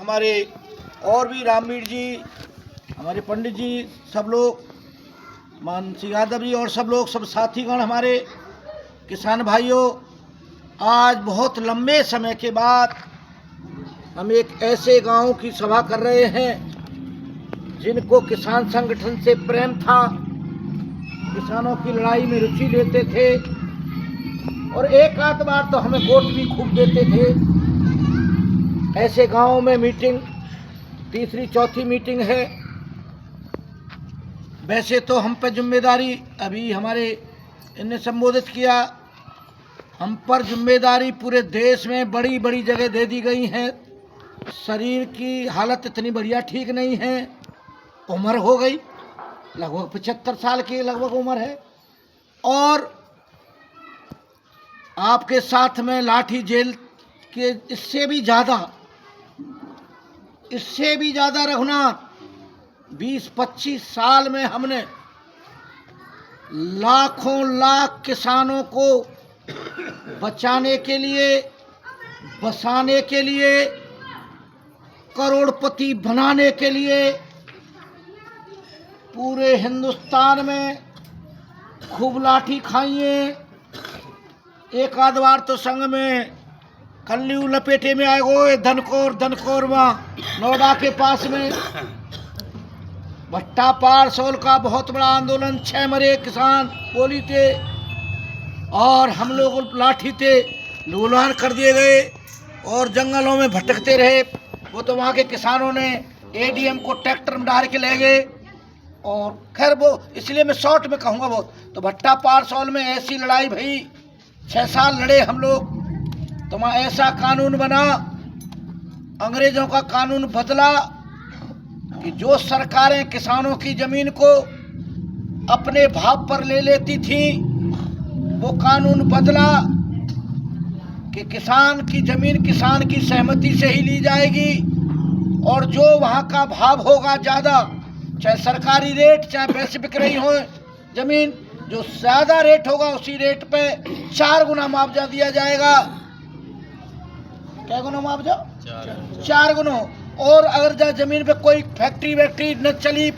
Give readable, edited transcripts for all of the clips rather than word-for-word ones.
हमारे और भी रामवीर जी, हमारे पंडित जी, सब लोग, मानसी यादव जी और सब लोग, सब साथीगण, हमारे किसान भाइयों, आज बहुत लंबे समय के बाद हम एक ऐसे गांव की सभा कर रहे हैं जिनको किसान संगठन से प्रेम था, किसानों की लड़ाई में रुचि लेते थे और एक आध बार तो हमें वोट भी खूब देते थे। ऐसे गांव में मीटिंग तीसरी चौथी मीटिंग है। वैसे तो हम पर जिम्मेदारी, अभी हमारे इनने संबोधित किया, हम पर जिम्मेदारी पूरे देश में बड़ी बड़ी जगह दे दी गई है। शरीर की हालत इतनी बढ़िया ठीक नहीं है, उम्र हो गई, लगभग 75 साल की लगभग उम्र है, और आपके साथ में लाठी जेल के इससे भी ज़्यादा रघुनाथ 20-25 साल में हमने लाखों लाख किसानों को बचाने के लिए, बसाने के लिए, करोड़पति बनाने के लिए पूरे हिंदुस्तान में खूब लाठी खाई है। एक आध बार तो संग में कल्लू लपेटे में आए गए, धनकोर वहाँ नोएडा के पास में भट्टा पार सोल का बहुत बड़ा आंदोलन, 6 मरे किसान बोली थे और हम लोग लाठी थे, लूलान कर दिए गए और जंगलों में भटकते रहे। वो तो वहाँ के किसानों ने एडीएम को ट्रैक्टर में डाल के ले गए। और खैर वो इसलिए मैं शॉर्ट में कहूँगा बहुत। तो भट्टा पार सोल में ऐसी लड़ाई भई, 6 साल लड़े हम लोग, तो वहाँ ऐसा कानून बना, अंग्रेजों का कानून बदला कि जो सरकारें किसानों की जमीन को अपने भाव पर ले लेती थी, वो कानून बदला कि किसान की जमीन किसान की सहमति से ही ली जाएगी और जो वहाँ का भाव होगा ज़्यादा, चाहे सरकारी रेट चाहे वैसे बिक रही हो जमीन, जो ज़्यादा रेट होगा उसी रेट पे 4 गुना मुआवजा दिया जाएगा। क्या गुना मुआवजा? 4 गुना। और अगर जमीन पे कोई फैक्ट्री वैक्ट्री न चली,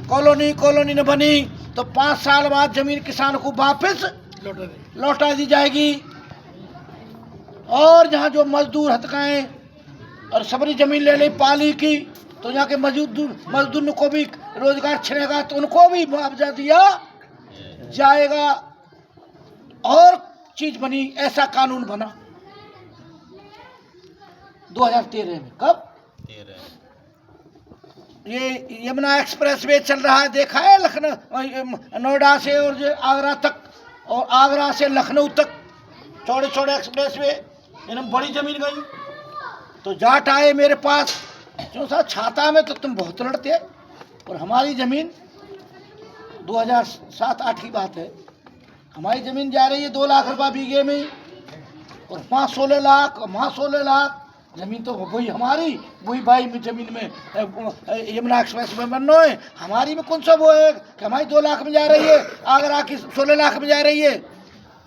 कॉलोनी न बनी, तो 5 साल बाद जमीन किसान को वापस लौटा दी जाएगी। और जहाँ जो मजदूर हतकाएं और सबरी जमीन ले ली पाली की, तो यहाँ के मजदूर को भी रोजगार छिनेगा, तो उनको भी मुआवजा दिया जाएगा। और चीज बनी, ऐसा कानून बना 2013 में। कब? ये यमुना एक्सप्रेस वे चल रहा है, देखा है, लखनऊ नोएडा से और आगरा तक, और आगरा से लखनऊ तक चौड़े चौड़े एक्सप्रेस वे, इन्हें बड़ी जमीन गई। तो जाट आए मेरे पास, क्यों साहब छाता में तो तुम बहुत लड़ते, और हमारी ज़मीन 2007-8 की बात है, हमारी ज़मीन जा रही है 2 लाख रुपये बीघे में, और 5-16 लाख ज़मीन तो वही हमारी, वही भाई में ज़मीन में यमुना एक्सप्रेस में बनना है। हमारी में कौन सा वो है कि हमारी 2 लाख में जा रही है, आगरा की 16 लाख में जा रही है।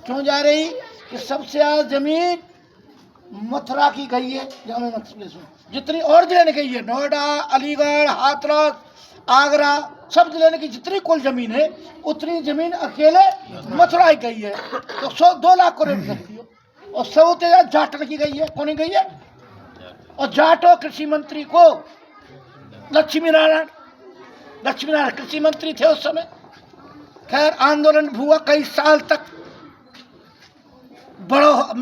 क्यों जा रही? कि सबसे ज़्यादा ज़मीन मथुरा की गई है यमुना एक्सप्रेस में, जितनी और जिले ने गई है, नोएडा, अलीगढ़, हाथरस, आगरा, सब जिले की जितनी कुल जमीन है उतनी जमीन अकेले मथुरा ही गई है। तो 2 लाख को रेट कर दियो, और सबसे जाट की गई है। कौन गई है? और जाटो कृषि मंत्री को लक्ष्मी नारायण कृषि मंत्री थे उस समय। खैर आंदोलन हुआ कई साल तक, बड़ो